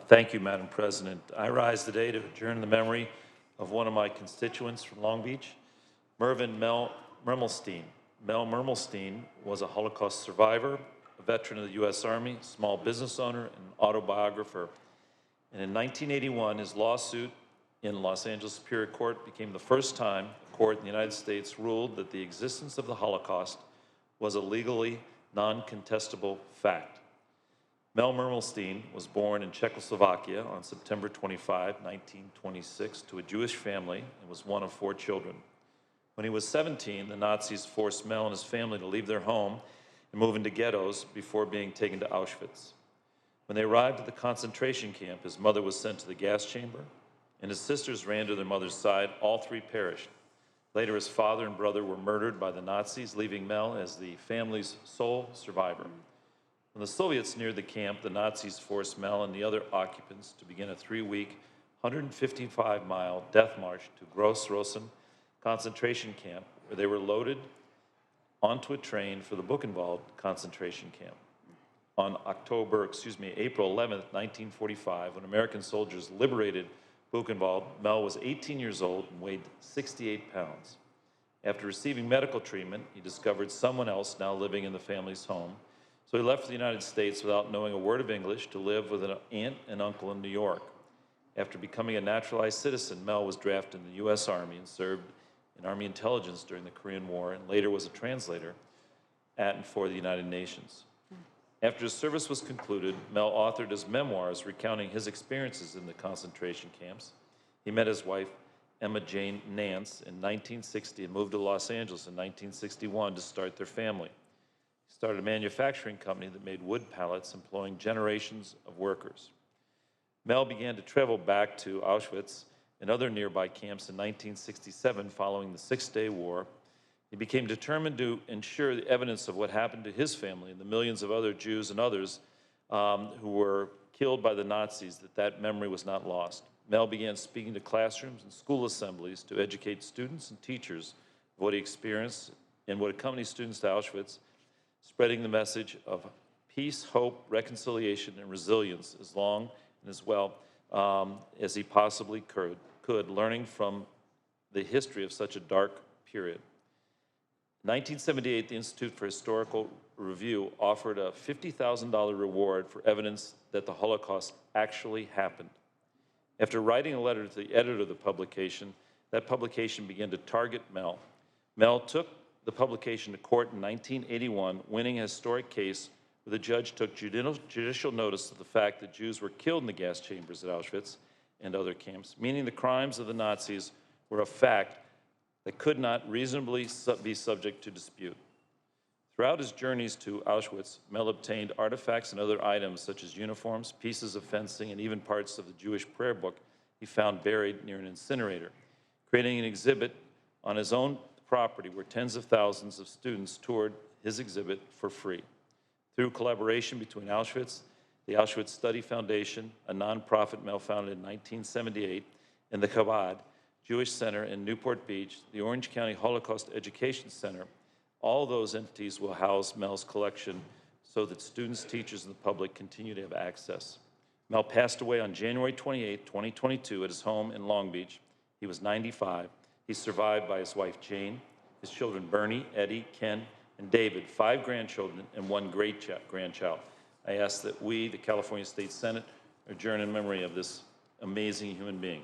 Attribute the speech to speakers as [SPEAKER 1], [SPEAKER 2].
[SPEAKER 1] Thank you, Madam President. I rise today to adjourn the memory of one of my constituents from Long Beach, Mervin Mermelstein. Mel Mermelstein was a Holocaust survivor, a veteran of the U.S. Army, small business owner, and autobiographer. And in 1981, his lawsuit in Los Angeles Superior Court became the first time a court in the United States ruled that the existence of the Holocaust was a legally non-contestable fact. Mel Mermelstein was born in Czechoslovakia on September 25, 1926, to a Jewish family and was one of 4 children. When he was 17, the Nazis forced Mel and his family to leave their home and move into ghettos before being taken to Auschwitz. When they arrived at the concentration camp, his mother was sent to the gas chamber, and his sisters ran to their mother's side. All 3 perished. Later, his father and brother were murdered by the Nazis, leaving Mel as the family's sole survivor. When the Soviets neared the camp, the Nazis forced Mel and the other occupants to begin a 3-week, 155-mile death march to Gross-Rosen concentration camp, where they were loaded onto a train for the Buchenwald concentration camp. On April 11, 1945, when American soldiers liberated Buchenwald, Mel was 18 years old and weighed 68 pounds. After receiving medical treatment, he discovered someone else now living in the family's home, so he left for the United States without knowing a word of English to live with an aunt and uncle in New York. After becoming a naturalized citizen, Mel was drafted in the U.S. Army and served in Army intelligence during the Korean War, and later was a translator at and for the United Nations. After his service was concluded, Mel authored his memoirs recounting his experiences in the concentration camps. He met his wife, Emma Jane Nance, in 1960 and moved to Los Angeles in 1961 to start their family. He started a manufacturing company that made wood pallets, employing generations of workers. Mel began to travel back to Auschwitz and other nearby camps in 1967 following the Six-Day War. He became determined to ensure the evidence of what happened to his family and the millions of other Jews and others who were killed by the Nazis, that memory was not lost. Mel began speaking to classrooms and school assemblies to educate students and teachers of what he experienced and what accompanied students to Auschwitz, spreading the message of peace, hope, reconciliation, and resilience as long and as well as he possibly could, learning from the history of such a dark period. In 1978, the Institute for Historical Review offered a $50,000 reward for evidence that the Holocaust actually happened. After writing a letter to the editor of the publication, that publication began to target Mel. Mel took the publication to court in 1981, winning a historic case where the judge took judicial notice of the fact that Jews were killed in the gas chambers at Auschwitz and other camps, meaning the crimes of the Nazis were a fact that could not reasonably be subject to dispute. Throughout his journeys to Auschwitz, Mel obtained artifacts and other items such as uniforms, pieces of fencing, and even parts of the Jewish prayer book he found buried near an incinerator, creating an exhibit on his own property where tens of thousands of students toured his exhibit for free. Through collaboration between Auschwitz, the Auschwitz Study Foundation, a nonprofit Mel founded in 1978, and the Chabad Jewish Center in Newport Beach, the Orange County Holocaust Education Center, all those entities will house Mel's collection so that students, teachers, and the public continue to have access. Mel passed away on January 28, 2022 at his home in Long Beach. He was 95. He's survived by his wife, Jane, his children, Bernie, Eddie, Ken, and David, 5 grandchildren, and 1 great-grandchild. I ask that we, the California State Senate, adjourn in memory of this amazing human being.